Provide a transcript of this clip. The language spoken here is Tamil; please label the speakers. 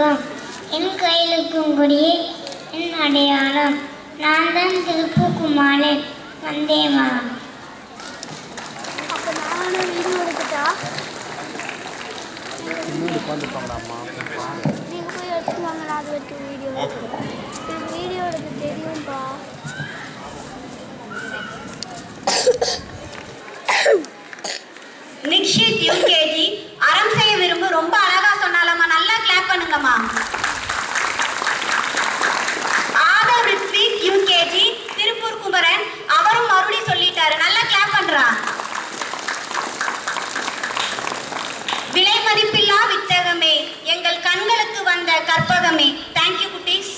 Speaker 1: வணக்கம். என் கையில் இருக்கும் கொடியே என் அடையாளம். நான் தான் திருப்பூக்குமாரன். வந்தேமா.
Speaker 2: அப்போ நானும் வீடியோ எடுத்துட்டா நீங்கள் போய் எடுத்துட்டு வாங்க. நான் அதை வச்சு வீடியோ எடுத்துக்கிறேன். எனக்கு வீடியோ எடுக்க தெரியும்ப்பா.
Speaker 3: நிக்ஷித் யூகேஜி அறம் செய்ய விரும்பு ரொம்ப அழகா சொன்னாலம்மா. நல்லா கிளாப் பண்ணுங்கம்மா. ஆதவ் ரித்விக் யூகேஜி திருப்பூர் குமரன் அவரும் மறுபடியும் சொல்லிட்டாரு. நல்லா கிளாப் பண்றா. விலை மதிப்பில்லா வித்தகமே, எங்கள் கண்களுக்கு வந்த கற்பகமே. தேங்க்யூ குட்டீஸ்.